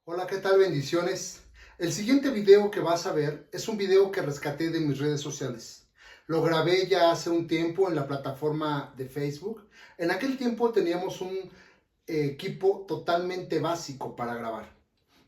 Hola, ¿qué tal? Bendiciones. El siguiente video que vas a ver es un video que rescaté de mis redes sociales. Lo grabé ya hace un tiempo en la plataforma de Facebook. En aquel tiempo teníamos un equipo totalmente básico para grabar,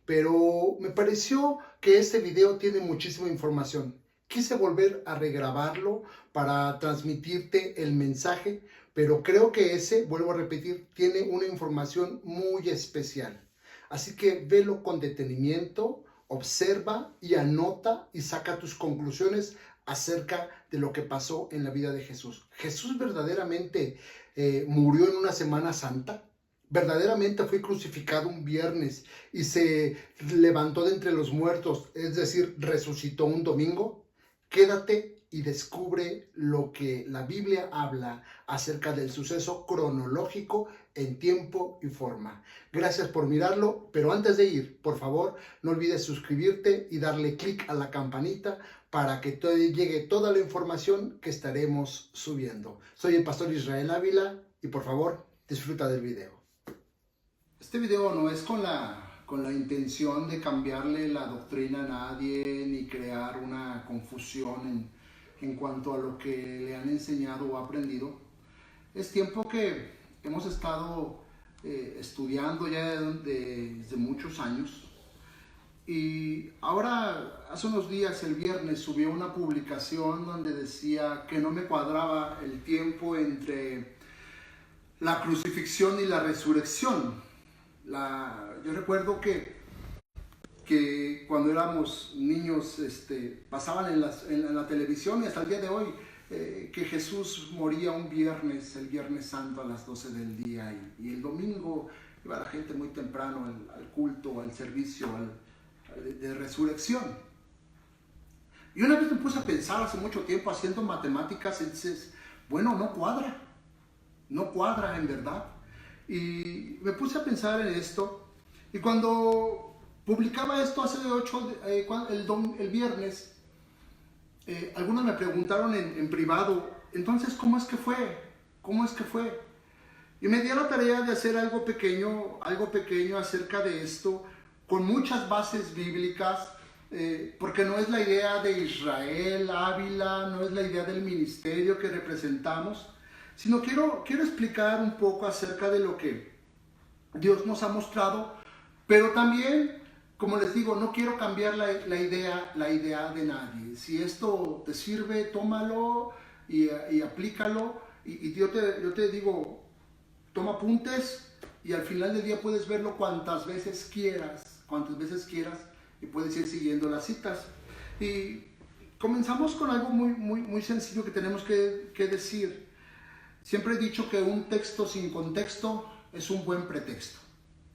pero me pareció que este video tiene muchísima información. Quise volver a regrabarlo para transmitirte el mensaje, pero creo que ese, vuelvo a repetir, tiene una información muy especial. Así que velo con detenimiento, observa y anota y saca tus conclusiones acerca de lo que pasó en la vida de Jesús. Jesús verdaderamente murió en una Semana Santa. Verdaderamente fue crucificado un viernes y se levantó de entre los muertos, es decir, resucitó un domingo. Quédate y descubre lo que la Biblia habla acerca del suceso cronológico en tiempo y forma. Gracias por mirarlo, pero antes de ir, por favor, no olvides suscribirte y darle clic a la campanita para que te llegue toda la información que estaremos subiendo. Soy el pastor Israel Ávila y por favor, disfruta del video. Este video no es con la intención de cambiarle la doctrina a nadie ni crear una confusión en cuanto a lo que le han enseñado o aprendido. Es tiempo que hemos estado estudiando ya desde muchos años y ahora hace unos días, el viernes, subió una publicación donde decía que no me cuadraba el tiempo entre la crucifixión y la resurrección. Yo recuerdo que cuando éramos niños pasaban en la televisión y hasta el día de hoy que Jesús moría un viernes, el Viernes Santo a las 12 del día y el domingo iba la gente muy temprano al culto, al servicio de resurrección. Y una vez me puse a pensar hace mucho tiempo haciendo matemáticas y dices, bueno, no cuadra en verdad. Y me puse a pensar en esto y cuando publicaba esto hace el viernes, algunos me preguntaron en privado, entonces, ¿cómo es que fue? ¿Cómo es que fue? Y me di la tarea de hacer algo pequeño acerca de esto, con muchas bases bíblicas, porque no es la idea de Israel Ávila, no es la idea del ministerio que representamos, sino quiero explicar un poco acerca de lo que Dios nos ha mostrado, pero también, como les digo, no quiero cambiar la idea de nadie. Si esto te sirve, tómalo y aplícalo. Y yo te digo, toma apuntes y al final del día puedes verlo cuantas veces quieras, y puedes ir siguiendo las citas. Y comenzamos con algo muy sencillo que tenemos que decir. Siempre he dicho que un texto sin contexto es un buen pretexto.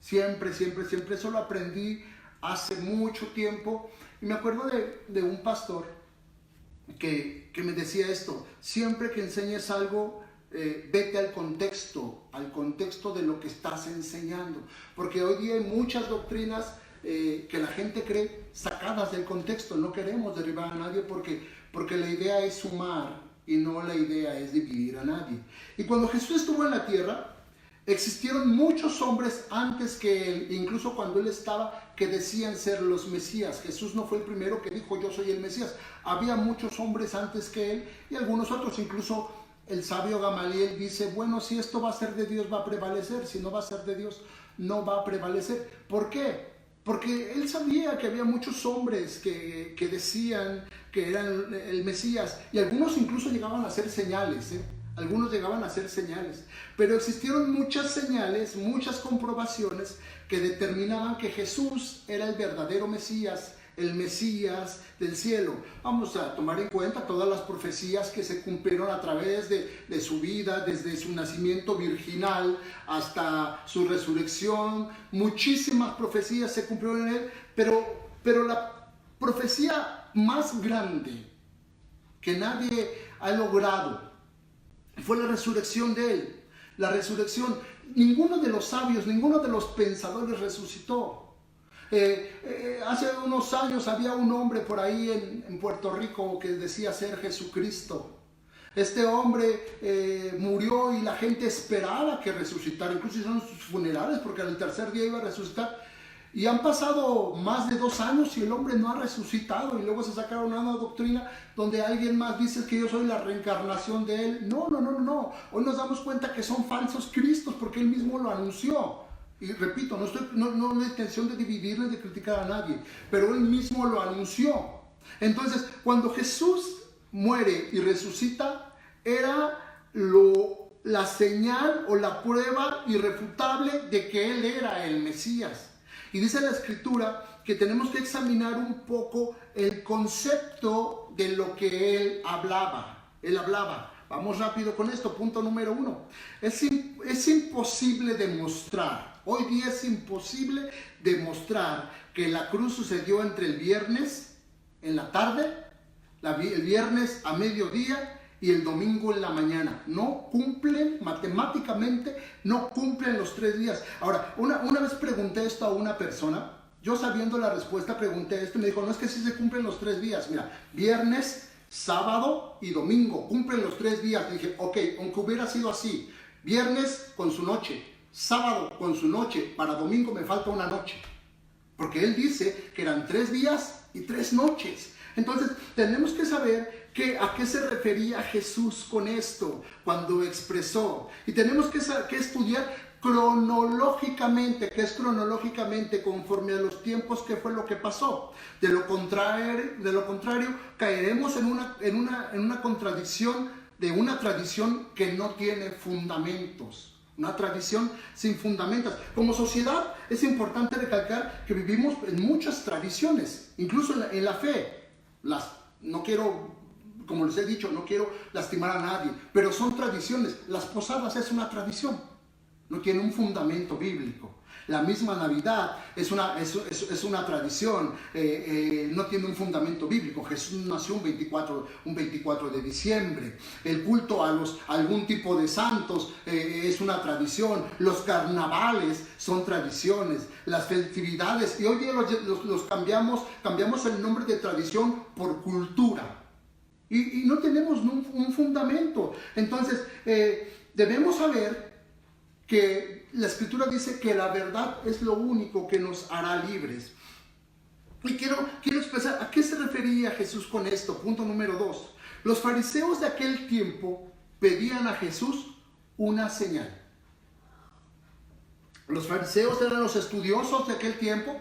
Siempre. Eso lo aprendí hace mucho tiempo. Y me acuerdo de un pastor que me decía esto. Siempre que enseñes algo, vete al contexto de lo que estás enseñando. Porque hoy día hay muchas doctrinas que la gente cree sacadas del contexto. No queremos derribar a nadie porque la idea es sumar y no la idea es dividir a nadie. Y cuando Jesús estuvo en la tierra, existieron muchos hombres antes que él, incluso cuando él estaba, que decían ser los Mesías. Jesús no fue el primero que dijo yo soy el Mesías. Había muchos hombres antes que él y algunos otros, incluso el sabio Gamaliel dice, bueno, si esto va a ser de Dios va a prevalecer, si no va a ser de Dios no va a prevalecer. ¿Por qué? Porque él sabía que había muchos hombres que decían que eran el Mesías y algunos incluso llegaban a hacer señales, pero existieron muchas señales, muchas comprobaciones que determinaban que Jesús era el verdadero Mesías, el Mesías del cielo. Vamos a tomar en cuenta todas las profecías que se cumplieron a través de su vida, desde su nacimiento virginal hasta su resurrección. Muchísimas profecías se cumplieron en él, pero la profecía más grande que nadie ha logrado fue la resurrección de él. La resurrección. Ninguno de los sabios, ninguno de los pensadores resucitó. Hace unos años había un hombre por ahí en Puerto Rico que decía ser Jesucristo. Este hombre murió y la gente esperaba que resucitara, incluso hicieron sus funerales porque al tercer día iba a resucitar. Y han pasado más de 2 años y el hombre no ha resucitado. Y luego se sacaron una doctrina donde alguien más dice que yo soy la reencarnación de él. No, no, no, no, no. Hoy nos damos cuenta que son falsos cristos porque él mismo lo anunció. Y repito, no hay intención de dividirle, de criticar a nadie, pero él mismo lo anunció. Entonces, cuando Jesús muere y resucita, era la señal o la prueba irrefutable de que él era el Mesías. Y dice la Escritura que tenemos que examinar un poco el concepto de lo que él hablaba. Vamos rápido con esto. Punto número 1. Es imposible demostrar, hoy día es imposible demostrar que la cruz sucedió entre el viernes en la tarde, el viernes a mediodía y el domingo en la mañana. No cumplen, matemáticamente, no cumplen los 3 días. Ahora, una vez pregunté esto a una persona, yo sabiendo la respuesta pregunté esto y me dijo, no, es que sí se cumplen los 3 días. Mira, viernes, sábado y domingo, cumplen los 3 días. Le dije, ok, aunque hubiera sido así, viernes con su noche, sábado con su noche, para domingo me falta una noche. Porque él dice que eran 3 días y 3 noches. Entonces, tenemos que saber a qué se refería Jesús con esto cuando expresó. Y tenemos que estudiar cronológicamente, que es cronológicamente conforme a los tiempos, qué fue lo que pasó. De lo contrario caeremos en una contradicción de una tradición que no tiene fundamentos. Una tradición sin fundamentos. Como sociedad es importante recalcar que vivimos en muchas tradiciones, incluso en la fe. No quiero, como les he dicho, no quiero lastimar a nadie, pero son tradiciones. Las posadas es una tradición, no tiene un fundamento bíblico. La misma Navidad es una tradición, no tiene un fundamento bíblico. Jesús nació un 24 de diciembre. El culto a algún tipo de santos es una tradición. Los carnavales son tradiciones. Las festividades, y hoy día los cambiamos el nombre de tradición por cultura. Y no tenemos un fundamento. Entonces, debemos saber que la Escritura dice que la verdad es lo único que nos hará libres. Y quiero expresar a qué se refería Jesús con esto. Punto número 2. Los fariseos de aquel tiempo pedían a Jesús una señal. Los fariseos eran los estudiosos de aquel tiempo.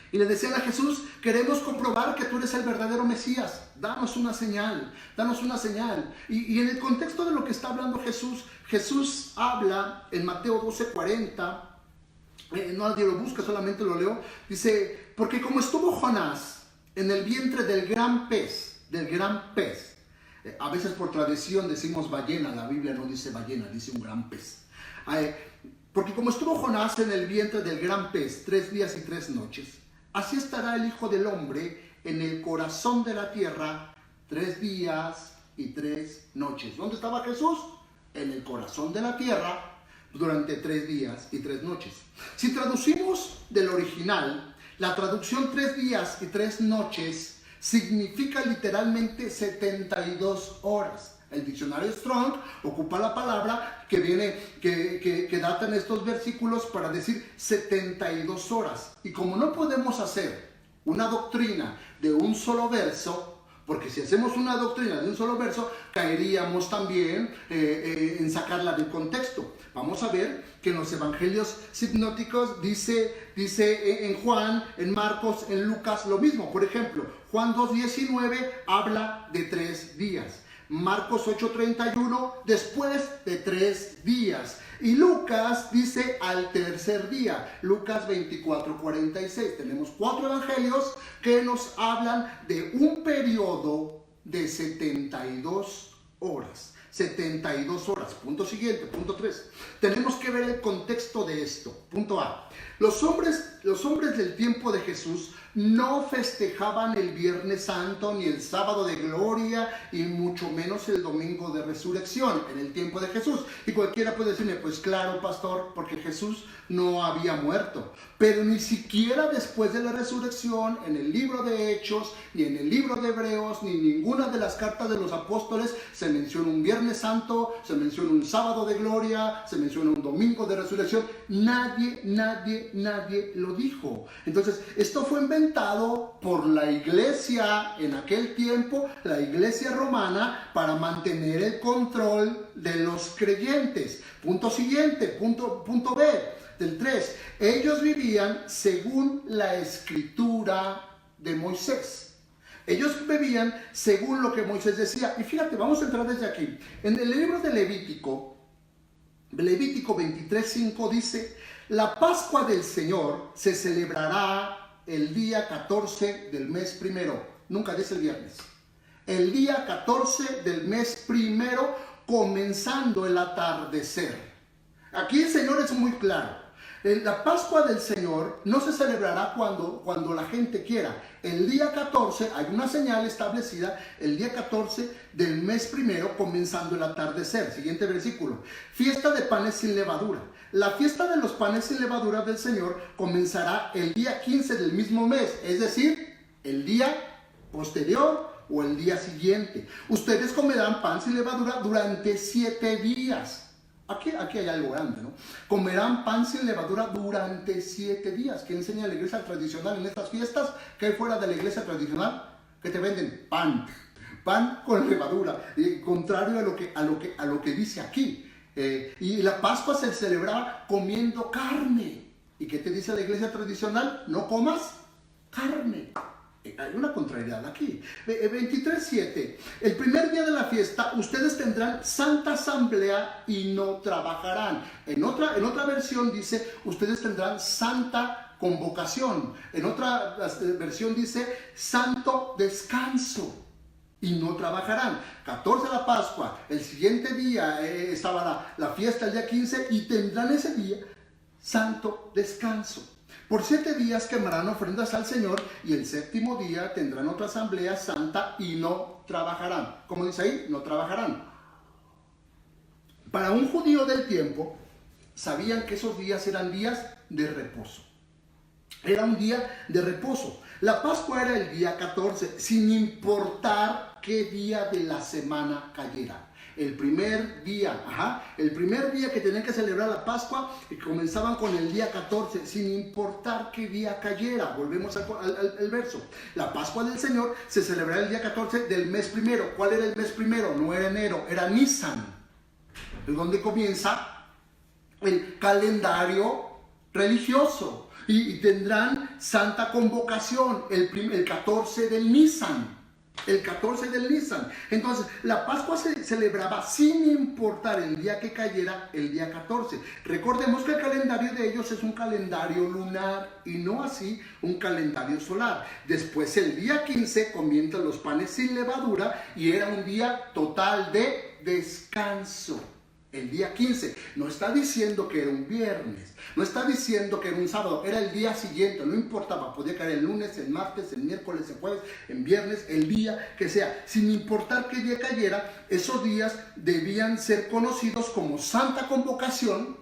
Y le decían a Jesús, queremos comprobar que tú eres el verdadero Mesías. Danos una señal, danos una señal. Y en el contexto de lo que está hablando Jesús habla en Mateo 12:40. Nadie lo busca, solamente lo leo. Dice, porque como estuvo Jonás en el vientre del gran pez, a veces por tradición decimos ballena, la Biblia no dice ballena, dice un gran pez. Porque como estuvo Jonás en el vientre del gran pez 3 días y 3 noches, así estará el Hijo del Hombre en el corazón de la tierra 3 días y 3 noches. ¿Dónde estaba Jesús? En el corazón de la tierra durante 3 días y 3 noches. Si traducimos del original, la traducción 3 días y 3 noches significa literalmente 72 horas. El diccionario Strong ocupa la palabra que data en estos versículos para decir 72 horas. Y como no podemos hacer una doctrina de un solo verso, porque si hacemos una doctrina de un solo verso, caeríamos también en sacarla del contexto. Vamos a ver que en los evangelios sinópticos dice en Juan, en Marcos, en Lucas lo mismo. Por ejemplo, Juan 2:19 habla de 3 días. Marcos 8:31, después de 3 días. Y Lucas dice al tercer día. Lucas 24:46. Tenemos 4 evangelios que nos hablan de un periodo de 72 horas. 72 horas. Punto siguiente, punto 3. Tenemos que ver el contexto de esto. Punto A. Los hombres Los hombres del tiempo de Jesús no festejaban el Viernes Santo ni el Sábado de Gloria y mucho menos el Domingo de Resurrección en el tiempo de Jesús. Y cualquiera puede decirme, pues claro, pastor, porque Jesús no había muerto. Pero ni siquiera después de la resurrección, en el libro de Hechos, ni en el libro de Hebreos, ni en ninguna de las cartas de los apóstoles se menciona un Viernes Santo, se menciona un Sábado de Gloria, se menciona un Domingo de Resurrección. Nadie lo dijo. Entonces, esto fue inventado por la iglesia en aquel tiempo, la iglesia romana, para mantener el control de los creyentes. Punto siguiente, punto B. Del 3, ellos vivían según la escritura de Moisés. Ellos vivían según lo que Moisés decía. Y fíjate, vamos a entrar desde aquí. En el libro de Levítico 23:5 dice: la Pascua del Señor se celebrará el día 14 del mes primero. Nunca dice el viernes. El día 14 del mes primero, comenzando el atardecer. Aquí el Señor es muy claro. La Pascua del Señor no se celebrará cuando la gente quiera. El día 14, hay una señal establecida, el día 14 del mes primero, comenzando el atardecer. Siguiente versículo. Fiesta de panes sin levadura. La fiesta de los panes sin levadura del Señor comenzará el día 15 del mismo mes, es decir, el día posterior o el día siguiente. Ustedes comerán pan sin levadura durante 7 días. Aquí hay algo grande, ¿no? Comerán pan sin levadura durante 7 días. ¿Qué enseña la iglesia tradicional en estas fiestas? ¿Qué hay fuera de la iglesia tradicional? ¿Qué te venden? Pan con levadura, contrario a lo que dice aquí. Y la Pascua se celebraba comiendo carne. ¿Y qué te dice la iglesia tradicional? No comas carne. Hay una contrariedad aquí. 23:7. El primer día de la fiesta ustedes tendrán santa asamblea y no trabajarán. En otra versión dice ustedes tendrán santa convocación. En otra versión dice santo descanso y no trabajarán. 14 la Pascua. El siguiente día estaba la fiesta el día 15 y tendrán ese día santo descanso. Por 7 días quemarán ofrendas al Señor y el séptimo día tendrán otra asamblea santa y no trabajarán. Como dice ahí, no trabajarán. Para un judío del tiempo, sabían que esos días eran días de reposo. Era un día de reposo. La Pascua era el día 14, sin importar qué día de la semana cayera. El primer día que tenían que celebrar la Pascua, comenzaban con el día 14, sin importar qué día cayera. Volvemos al verso. La Pascua del Señor se celebrará el día 14 del mes primero. ¿Cuál era el mes primero? No era enero, era Nisan, es donde comienza el calendario religioso. Y tendrán santa convocación el 14 del Nisan. El 14 del Nisan. Entonces, la Pascua se celebraba sin importar el día que cayera, el día 14. Recordemos que el calendario de ellos es un calendario lunar y no así un calendario solar. Después, el día 15 comienzan los panes sin levadura y era un día total de descanso. El día 15, no está diciendo que era un viernes, no está diciendo que era un sábado, era el día siguiente, no importaba, podía caer el lunes, el martes, el miércoles, el jueves, el viernes, el día que sea, sin importar qué día cayera, esos días debían ser conocidos como Santa Convocación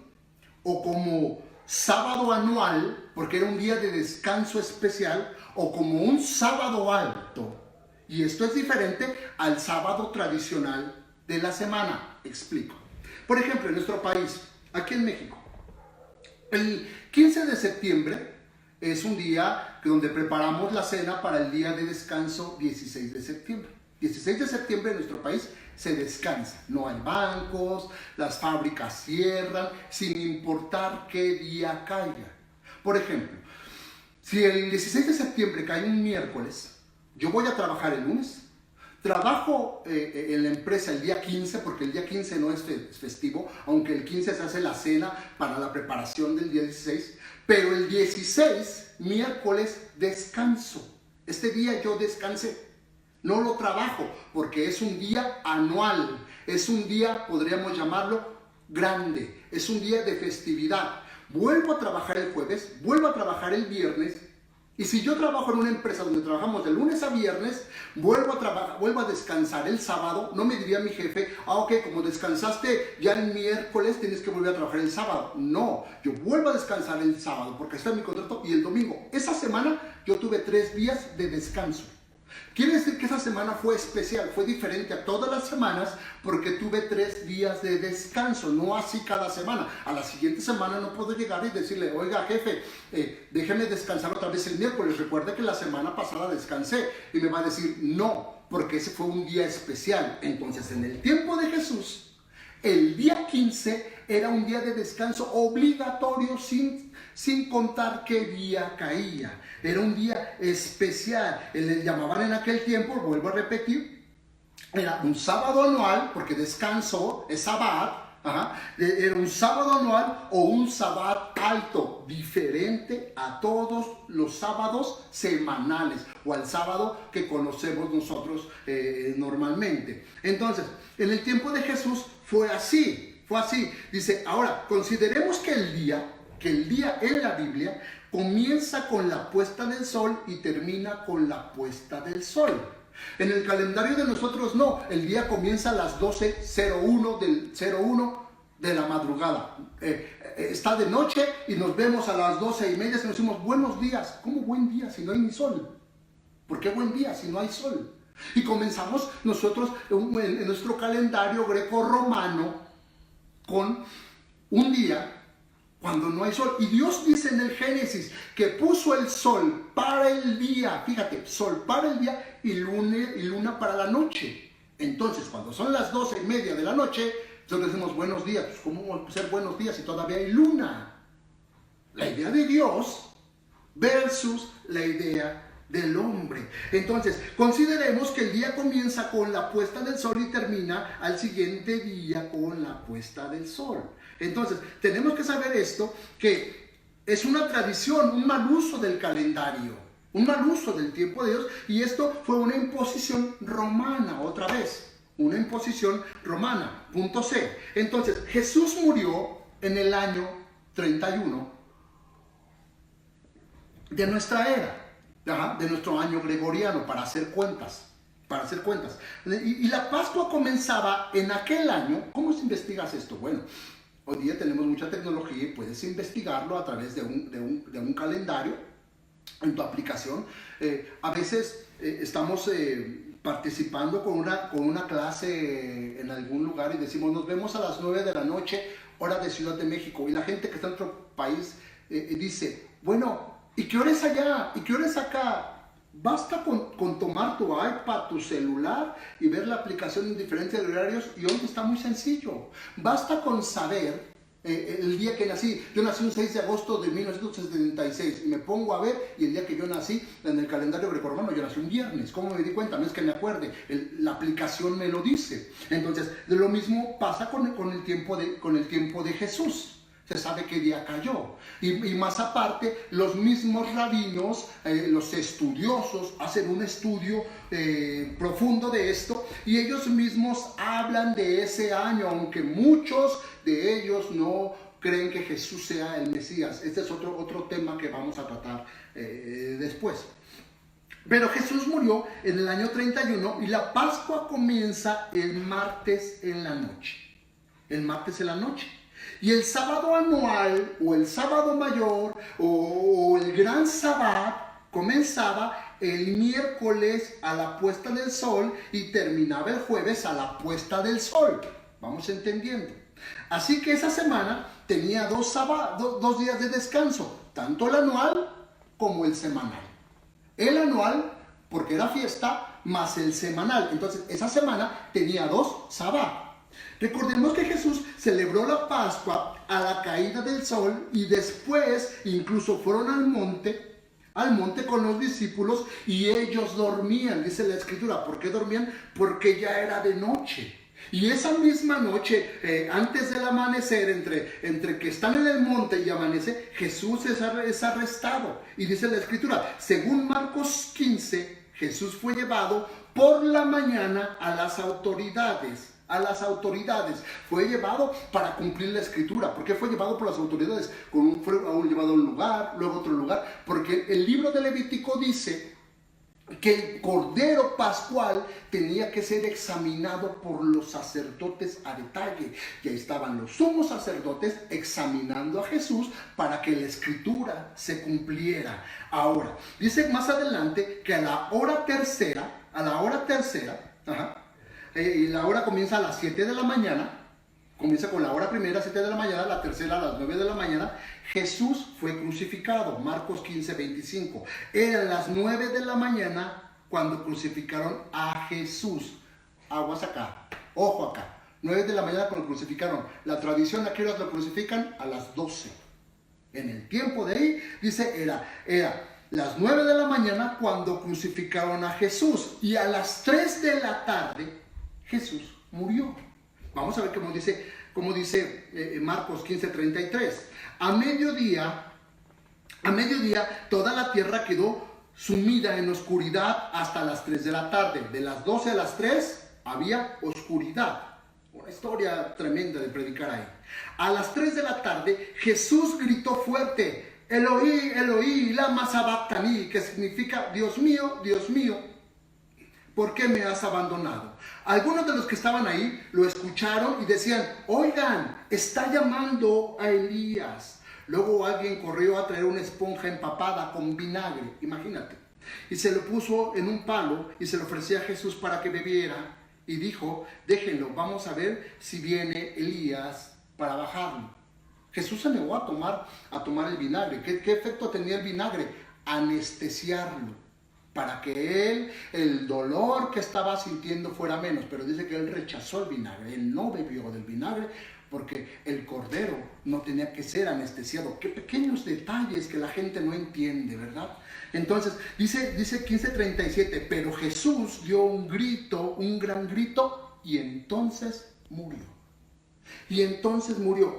o como sábado anual, porque era un día de descanso especial, o como un sábado alto. Y esto es diferente al sábado tradicional de la semana. Explico. Por ejemplo, en nuestro país, aquí en México, el 15 de septiembre es un día donde preparamos la cena para el día de descanso 16 de septiembre. 16 de septiembre en nuestro país se descansa. No hay bancos, las fábricas cierran, sin importar qué día caiga. Por ejemplo, si el 16 de septiembre cae un miércoles, yo voy a trabajar el lunes. Trabajo en la empresa el día 15, porque el día 15 no es festivo, aunque el 15 se hace la cena para la preparación del día 16, pero el 16, miércoles, descanso. Este día yo descansé, no lo trabajo, porque es un día anual, es un día, podríamos llamarlo, grande, es un día de festividad. vuelvo a trabajar el jueves, vuelvo a trabajar el viernes. Y si yo trabajo en una empresa donde trabajamos de lunes a viernes, vuelvo a descansar el sábado. No me diría mi jefe, ok, como descansaste ya el miércoles, tienes que volver a trabajar el sábado. No, yo vuelvo a descansar el sábado porque está en mi contrato, y el domingo. Esa semana yo tuve 3 días de descanso. Quiere decir que esa semana fue especial, fue diferente a todas las semanas porque tuve 3 días de descanso, no así cada semana. A la siguiente semana no puedo llegar y decirle, oiga jefe, déjeme descansar otra vez el miércoles, recuerde que la semana pasada descansé. Y me va a decir, no, porque ese fue un día especial. Entonces, en el tiempo de Jesús, el día 15 era un día de descanso obligatorio sin contar qué día caía. Era un día especial. Le llamaban en aquel tiempo, vuelvo a repetir, era un sábado anual, porque descanso es sabbat. Era un sábado anual o un sabbat alto, diferente a todos los sábados semanales o al sábado que conocemos nosotros normalmente. Entonces, en el tiempo de Jesús fue así. Dice, ahora, consideremos que el día en la Biblia comienza con la puesta del sol y termina con la puesta del sol. En el calendario de nosotros no, el día comienza a las 12:01 del 01 de la madrugada. Está de noche y nos vemos a las 12:30 y nos decimos buenos días. ¿Cómo buen día si no hay ni sol? ¿Por qué buen día si no hay sol? Y comenzamos nosotros en nuestro calendario greco-romano con un día cuando no hay sol. Y Dios dice en el Génesis que puso el sol para el día, fíjate, sol para el día y luna para la noche. Entonces, cuando son las 12:30 de la noche, nosotros decimos buenos días. Pues, ¿cómo vamos a ser buenos días si todavía hay luna? La idea de Dios versus la idea del hombre. Entonces, consideremos que el día comienza con la puesta del sol y termina al siguiente día con la puesta del sol. Entonces, tenemos que saber esto, que es una tradición, un mal uso del calendario, un mal uso del tiempo de Dios, y esto fue una imposición romana, otra vez, una imposición romana, punto C. Entonces, Jesús murió en el año 31 de nuestra era. De nuestro año gregoriano, para hacer cuentas. Y la Pascua comenzaba en aquel año. ¿Cómo se investigas esto? Bueno, hoy día tenemos mucha tecnología y puedes investigarlo a través de un calendario en tu aplicación. A veces estamos participando con una clase en algún lugar y decimos nos vemos a las 9 de la noche, hora de Ciudad de México, y la gente que está en otro país dice, bueno, ¿y qué hora es allá? ¿Y qué hora es acá? Basta con tomar tu iPad, tu celular y ver la aplicación en diferentes horarios, y hoy está muy sencillo. Basta con saber el día que nací. Yo nací un 6 de agosto de 1976 y me pongo a ver, y el día que yo nací en el calendario grecorromano, yo nací un viernes. ¿Cómo me di cuenta? No es que me acuerde, la aplicación me lo dice. Entonces, lo mismo pasa con el tiempo de Jesús. Se sabe qué día cayó. Y más aparte, los mismos rabinos, los estudiosos, hacen un estudio profundo de esto, y ellos mismos hablan de ese año, aunque muchos de ellos no creen que Jesús sea el Mesías. Este es otro tema que vamos a tratar después. Pero Jesús murió en el año 31 y la Pascua comienza el martes en la noche. El martes en la noche. Y el sábado anual, o el sábado mayor, o el gran sabbat comenzaba el miércoles a la puesta del sol y terminaba el jueves a la puesta del sol. Vamos entendiendo. Así que esa semana tenía dos días de descanso, tanto el anual como el semanal. El anual, porque era fiesta, más el semanal. Entonces, esa semana tenía 2 sabbat. Recordemos que Jesús celebró la Pascua a la caída del sol, y después incluso fueron al monte con los discípulos, y ellos dormían, dice la Escritura. ¿Por qué dormían? Porque ya era de noche. Y esa misma noche, antes del amanecer, entre que están en el monte y amanece, Jesús es arrestado. Y dice la Escritura, según Marcos 15, Jesús fue llevado por la mañana a las autoridades a las autoridades. Fue llevado para cumplir la escritura. ¿Por qué fue llevado por las autoridades? Fue llevado a un lugar, luego a otro lugar. Porque el libro de Levítico dice que el cordero pascual tenía que ser examinado por los sacerdotes aretague. Y ahí estaban los sumos sacerdotes examinando a Jesús para que la escritura se cumpliera. Ahora, dice más adelante que a la hora tercera, y la hora comienza a las 7 de la mañana, comienza con la hora primera, 7 de la mañana, la tercera a las 9 de la mañana, Jesús fue crucificado. Marcos 15, 25. Eran las 9 de la mañana cuando crucificaron a Jesús. Aguas acá, ojo acá. 9 de la mañana cuando crucificaron. La tradición de aquellos lo crucifican a las 12. En el tiempo de ahí, dice, era las 9 de la mañana cuando crucificaron a Jesús. Y a las 3 de la tarde, Jesús murió. Vamos a ver cómo dice Marcos 15, 33. A mediodía, toda la tierra quedó sumida en oscuridad hasta las 3 de la tarde. De las 12 a las 3 había oscuridad. Una historia tremenda de predicar ahí. A las 3 de la tarde, Jesús gritó fuerte, Eloí, Eloí, lama sabactani, que significa, Dios mío, ¿por qué me has abandonado? Algunos de los que estaban ahí lo escucharon y decían, oigan, está llamando a Elías. Luego alguien corrió a traer una esponja empapada con vinagre, imagínate, y se lo puso en un palo y se lo ofrecía a Jesús para que bebiera. Y dijo, déjenlo, vamos a ver si viene Elías para bajarlo. Jesús se negó a tomar el vinagre. ¿Qué efecto tenía el vinagre? Anestesiarlo, para que él, el dolor que estaba sintiendo fuera menos. Pero dice que él rechazó el vinagre, él no bebió del vinagre, porque el cordero no tenía que ser anestesiado. Qué pequeños detalles que la gente no entiende, ¿verdad? Entonces, dice 15:37, pero Jesús dio un grito, un gran grito, y entonces murió.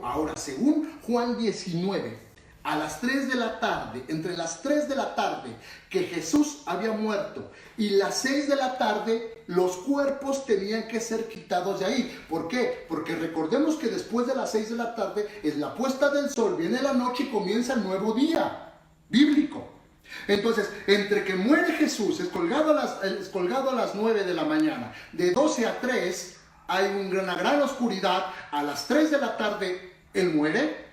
Ahora, según Juan 19, a las 3 de la tarde, entre las 3 de la tarde que Jesús había muerto y las 6 de la tarde, los cuerpos tenían que ser quitados de ahí. ¿Por qué? Porque recordemos que después de las 6 de la tarde es la puesta del sol, viene la noche y comienza el nuevo día bíblico. Entonces, entre que muere Jesús, es colgado a las 9 de la mañana, de 12 a 3 hay una gran oscuridad, a las 3 de la tarde Él muere.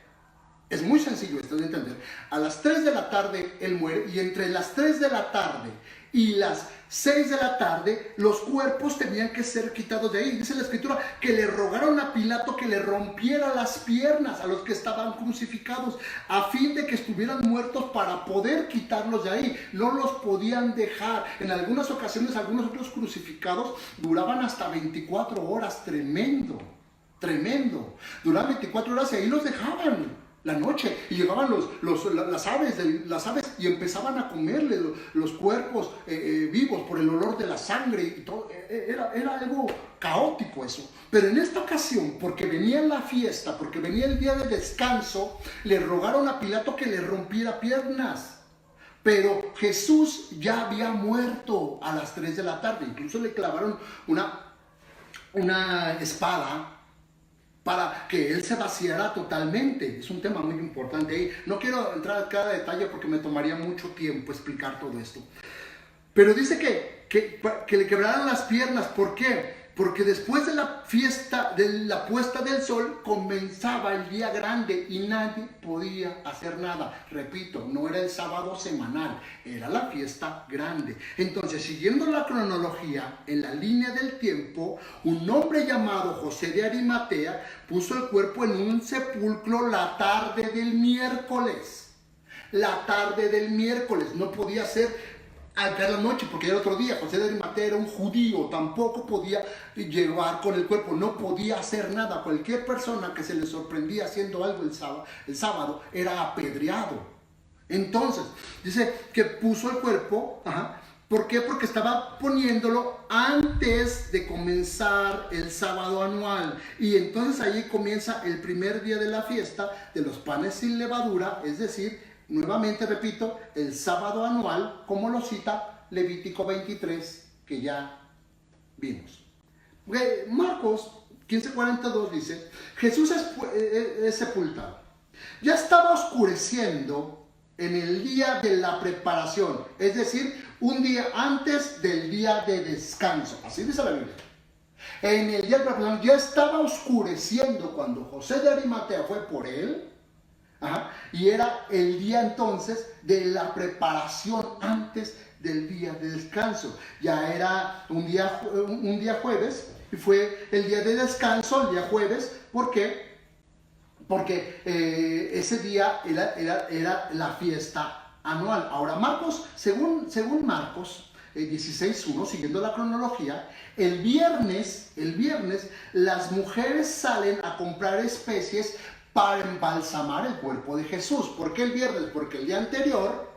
Es muy sencillo esto de entender. A las 3 de la tarde Él muere, y entre las 3 de la tarde y las 6 de la tarde los cuerpos tenían que ser quitados de ahí. Dice la escritura que le rogaron a Pilato que le rompiera las piernas a los que estaban crucificados, a fin de que estuvieran muertos para poder quitarlos de ahí. No los podían dejar. En algunas ocasiones algunos otros crucificados duraban hasta 24 horas. Tremendo. Duraban 24 horas y ahí los dejaban la noche, y llegaban las aves y empezaban a comerle los cuerpos vivos por el olor de la sangre y todo. Era algo caótico eso. Pero en esta ocasión, porque venía la fiesta, porque venía el día de descanso, le rogaron a Pilato que le rompiera piernas. Pero Jesús ya había muerto a las 3 de la tarde. Incluso le clavaron una espada para que Él se vaciara totalmente. Es un tema muy importante ahí. No quiero entrar a cada detalle porque me tomaría mucho tiempo explicar todo esto. Pero dice que le quebraran las piernas. ¿Por qué? Porque después de la fiesta, de la puesta del sol, comenzaba el día grande y nadie podía hacer nada. Repito, no era el sábado semanal, era la fiesta grande. Entonces, siguiendo la cronología, en la línea del tiempo, un hombre llamado José de Arimatea puso el cuerpo en un sepulcro la tarde del miércoles. No podía ser a la noche, porque era otro día. José de Arimatea era un judío, tampoco podía llevar con el cuerpo, no podía hacer nada. Cualquier persona que se le sorprendía haciendo algo el sábado era apedreado. Entonces, dice que puso el cuerpo, ¿por qué? Porque estaba poniéndolo antes de comenzar el sábado anual. Y entonces ahí comienza el primer día de la fiesta de los panes sin levadura, es decir, nuevamente repito, el sábado anual, como lo cita Levítico 23, que ya vimos. Marcos 15:42 dice, Jesús es sepultado. Ya estaba oscureciendo en el día de la preparación, es decir, un día antes del día de descanso. Así dice la Biblia. En el día de la preparación ya estaba oscureciendo cuando José de Arimatea fue por él. Y era el día entonces de la preparación antes del día de descanso. Ya era un día jueves, y fue el día de descanso, el día jueves. ¿Por qué? Porque ese día era la fiesta anual. Ahora Marcos, según Marcos 16:1, siguiendo la cronología, el viernes las mujeres salen a comprar especies para embalsamar el cuerpo de Jesús. ¿Por qué el viernes? Porque el día anterior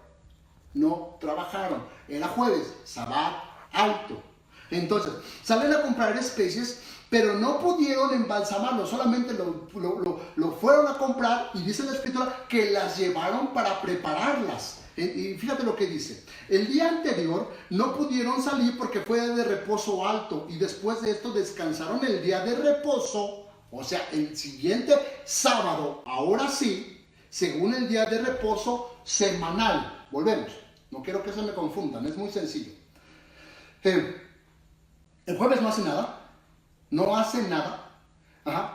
no trabajaron. Era jueves, Sabbat alto. Entonces, salen a comprar especies, pero no pudieron embalsamarlo. Solamente lo fueron a comprar, y dice la Escritura que las llevaron para prepararlas. Y fíjate lo que dice. El día anterior no pudieron salir porque fue de reposo alto, y después de esto descansaron el día de reposo. O sea, el siguiente sábado, ahora sí, según el día de reposo semanal. Volvemos. No quiero que se me confundan, es muy sencillo. El jueves no hace nada. No hace nada.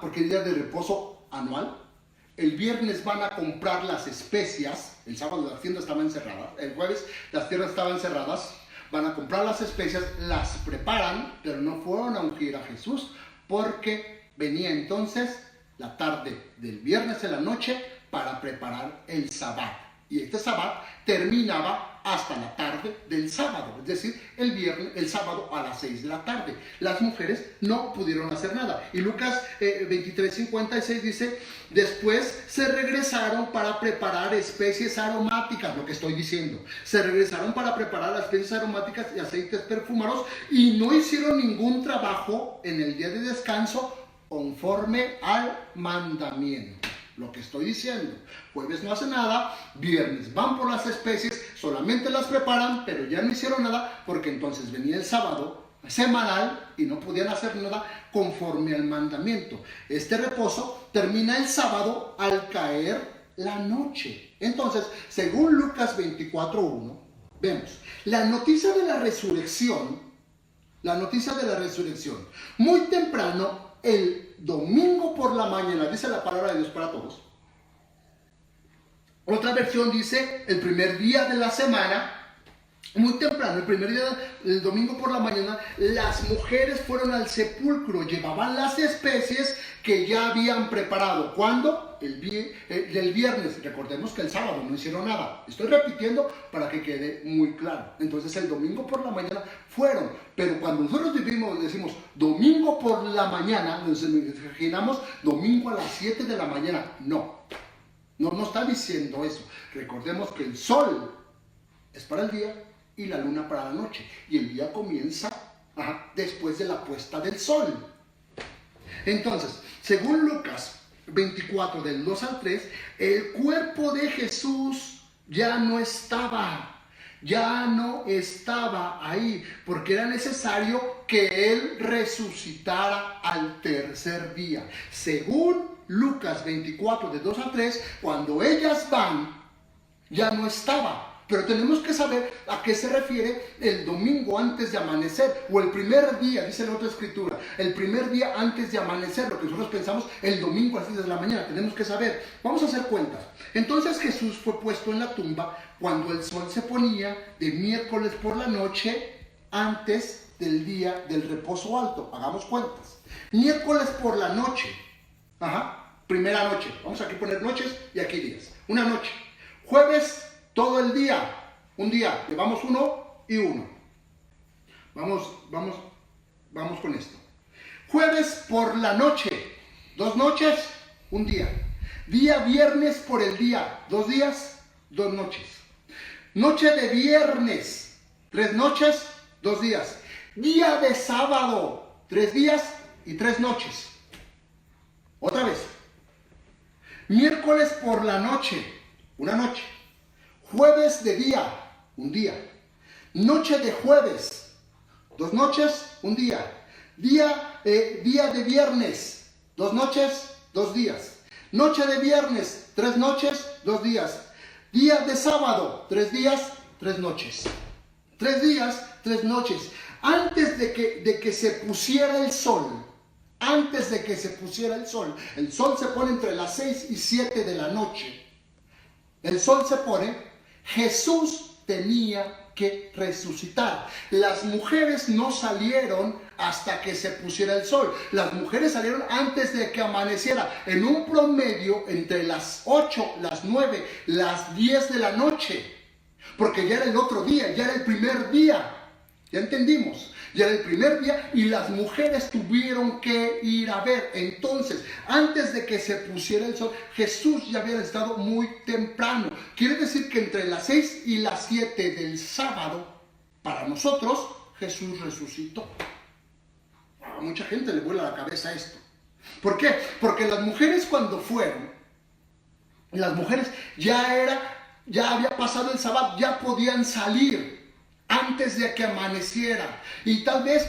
Porque es día de reposo anual. El viernes van a comprar las especias. El sábado las tiendas estaban cerradas. El jueves las tiendas estaban cerradas. Van a comprar las especias, las preparan, pero no fueron a ungir a Jesús porque venía entonces la tarde del viernes en la noche para preparar el Sabbat. Y este Sabbat terminaba hasta la tarde del sábado, es decir, el sábado a las 6 de la tarde. Las mujeres no pudieron hacer nada. Y Lucas 23:56 dice, después se regresaron para preparar especies aromáticas, lo que estoy diciendo. Se regresaron para preparar las especies aromáticas y aceites perfumados, y no hicieron ningún trabajo en el día de descanso conforme al mandamiento. Lo que estoy diciendo, jueves no hace nada, viernes van por las especies, solamente las preparan, pero ya no hicieron nada porque entonces venía el sábado semanal y no podían hacer nada conforme al mandamiento. Este reposo termina el sábado al caer la noche. Entonces, según Lucas 24:1, vemos la noticia de la resurrección. Muy temprano, el domingo por la mañana, dice la palabra de Dios para todos. Otra versión dice el primer día de la semana. Muy temprano, el primer día, el domingo por la mañana, las mujeres fueron al sepulcro, llevaban las especies que ya habían preparado. ¿Cuándo? El viernes. Recordemos que el sábado no hicieron nada. Estoy repitiendo para que quede muy claro. Entonces el domingo por la mañana fueron. Pero cuando nosotros decimos domingo por la mañana, nos imaginamos domingo a las 7 de la mañana. No está diciendo eso. Recordemos que el sol es para el día y la luna para la noche. Y el día comienza después de la puesta del sol. Entonces, según Lucas 24, del 2 al 3, el cuerpo de Jesús ya no estaba ahí, porque era necesario que Él resucitara al tercer día. Según Lucas 24, de 2 a 3, cuando ellas van, ya no estaba. Pero tenemos que saber a qué se refiere el domingo antes de amanecer, o el primer día, dice la otra escritura, el primer día antes de amanecer, lo que nosotros pensamos el domingo a las 6 de la mañana. Tenemos que saber, vamos a hacer cuentas. Entonces Jesús fue puesto en la tumba cuando el sol se ponía de miércoles por la noche, antes del día del reposo alto. Hagamos cuentas. Miércoles por la noche, primera noche, vamos aquí a poner noches y aquí días, una noche. Jueves, todo el día, un día, llevamos uno y uno. Vamos con esto. Jueves por la noche, 2 noches, un día. Día viernes por el día, 2 días, 2 noches. Noche de viernes, 3 noches, 2 días. Día de sábado, 3 días y 3 noches. Otra vez. Miércoles por la noche, una noche. Jueves de día, un día. Noche de jueves, 2 noches, un día. Día de viernes, 2 noches, 2 días. Noche de viernes, 3 noches, 2 días. Día de sábado, 3 días, 3 noches. 3 días, 3 noches. Antes de que se pusiera el sol, el sol se pone entre las 6 y 7 de la noche. El sol se pone, Jesús tenía que resucitar. Las mujeres no salieron hasta que se pusiera el sol. Las mujeres salieron antes de que amaneciera, en un promedio entre las 8, las 9, las 10 de la noche, porque ya era el otro día, ya era el primer día. Ya entendimos. Ya era el primer día y las mujeres tuvieron que ir a ver. Entonces, antes de que se pusiera el sol, Jesús ya había estado muy temprano. Quiere decir que entre las 6 y las 7 del sábado, para nosotros, Jesús resucitó. A mucha gente le vuela la cabeza esto. ¿Por qué? Porque las mujeres cuando fueron, las mujeres ya había pasado el sábado, ya podían salir antes de que amaneciera, y tal vez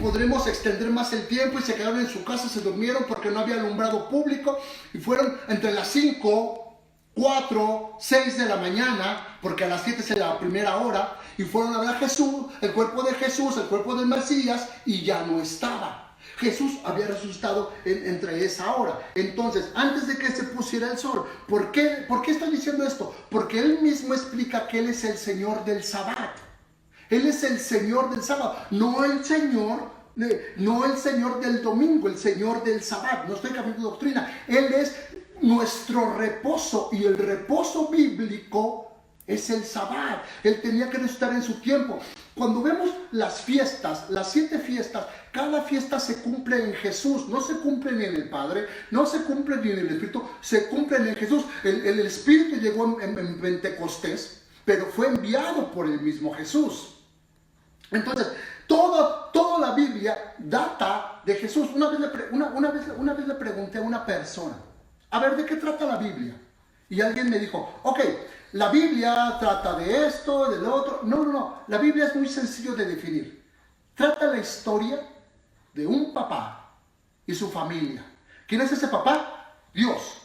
podremos extender más el tiempo y se quedaron en su casa, se durmieron porque no había alumbrado público y fueron entre las 5, 4, 6 de la mañana, porque a las 7 es la primera hora, y fueron a ver a Jesús, el cuerpo de Jesús, el cuerpo del Mesías, y ya no estaba. Jesús había resucitado entre esa hora. Entonces, antes de que se pusiera el sol, ¿por qué estoy diciendo esto? Porque Él mismo explica que Él es el Señor del Sabbat. Él es el Señor del sábado, no el Señor del domingo, el Señor del sábado. No estoy cambiando doctrina. Él es nuestro reposo, y el reposo bíblico es el sábado. Él tenía que resucitar en su tiempo. Cuando vemos las fiestas, las 7 fiestas, cada fiesta se cumple en Jesús. No se cumple ni en el Padre, no se cumple ni en el Espíritu, se cumplen en Jesús. El Espíritu llegó en Pentecostés, pero fue enviado por el mismo Jesús. Entonces, toda la Biblia data de Jesús. Una vez le pregunté a una persona, a ver, ¿de qué trata la Biblia? Y alguien me dijo, ok, la Biblia trata de esto, de lo otro. No, la Biblia es muy sencillo de definir. Trata la historia de un papá y su familia. ¿Quién es ese papá? Dios.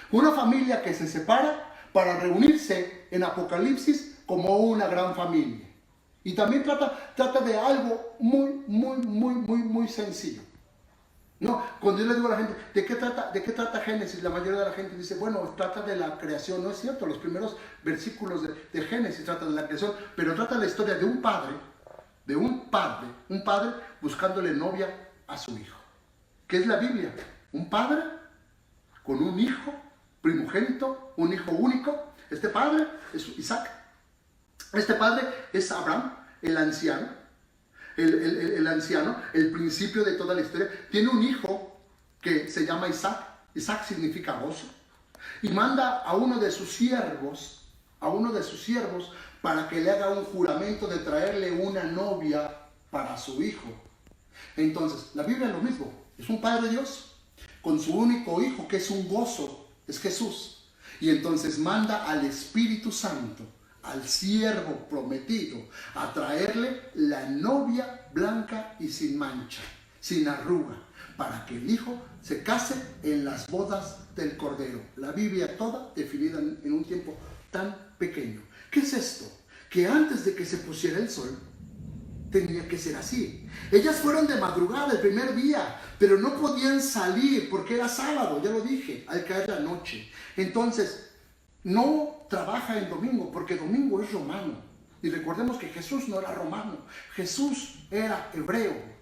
Una familia que se separa para reunirse en Apocalipsis como una gran familia. Y también trata de algo muy sencillo. No, cuando yo le digo a la gente, ¿de qué trata Génesis? La mayoría de la gente dice, bueno, trata de la creación. No es cierto, los primeros versículos de Génesis tratan de la creación, pero trata la historia de un padre buscándole novia a su hijo. ¿Qué es la Biblia? Un padre con un hijo primogénito, un hijo único. Este padre es Isaac. Este padre es Abraham, el anciano, el principio de toda la historia. Tiene un hijo que se llama Isaac. Isaac significa gozo. Y manda a uno de sus siervos, para que le haga un juramento de traerle una novia para su hijo. Entonces, la Biblia es lo mismo. Es un Padre Dios con su único hijo, que es un gozo, es Jesús. Y entonces manda al Espíritu Santo, al siervo prometido, a traerle la novia blanca y sin mancha, sin arruga, para que el hijo se case en las bodas del Cordero. La Biblia toda definida en un tiempo tan pequeño. ¿Qué es esto? Que antes de que se pusiera el sol, tenía que ser así. Ellas fueron de madrugada el primer día, pero no podían salir porque era sábado, ya lo dije, al caer la noche. Entonces, no trabaja en domingo, porque domingo es romano. Y recordemos que Jesús no era romano, Jesús era hebreo.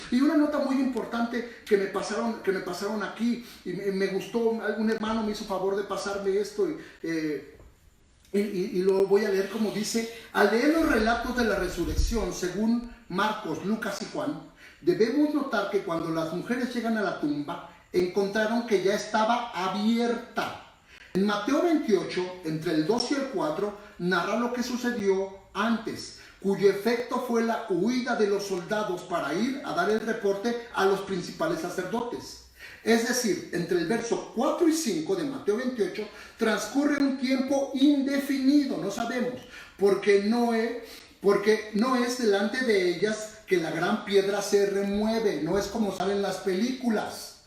Y una nota muy importante que me pasaron aquí, y me gustó, un hermano me hizo favor de pasarme esto, y lo voy a leer como dice. Al leer los relatos de la resurrección, según Marcos, Lucas y Juan, debemos notar que cuando las mujeres llegan a la tumba, encontraron que ya estaba abierta. En Mateo 28, entre el 2 y el 4, narra lo que sucedió antes, cuyo efecto fue la huida de los soldados para ir a dar el reporte a los principales sacerdotes. Es decir, entre el verso 4 y 5 de Mateo 28 transcurre un tiempo indefinido, no sabemos, porque no es delante de ellas que la gran piedra se remueve, no es como salen las películas.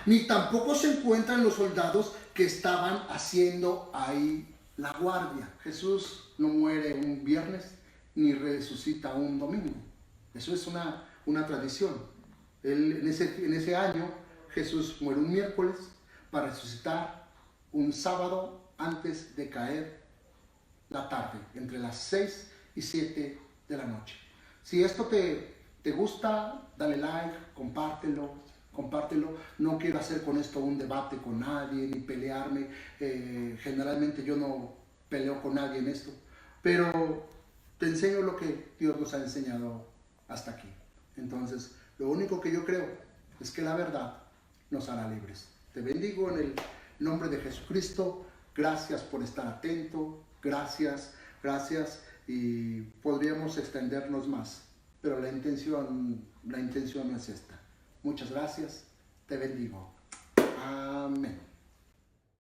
Ni tampoco se encuentran los soldados que estaban haciendo ahí la guardia. Jesús no muere un viernes ni resucita un domingo. Eso es una tradición. En ese año Jesús muere un miércoles para resucitar un sábado antes de caer la tarde, entre las 6 y 7 de la noche. Si esto te gusta, dale like, compártelo. No quiero hacer con esto un debate con nadie, ni pelearme. Generalmente yo no peleo con nadie en esto, pero te enseño lo que Dios nos ha enseñado hasta aquí. Entonces, lo único que yo creo es que la verdad nos hará libres. Te bendigo en el nombre de Jesucristo. Gracias por estar atento. Gracias. Y podríamos extendernos más, pero la intención no es esta. Muchas gracias. Te bendigo. Amén.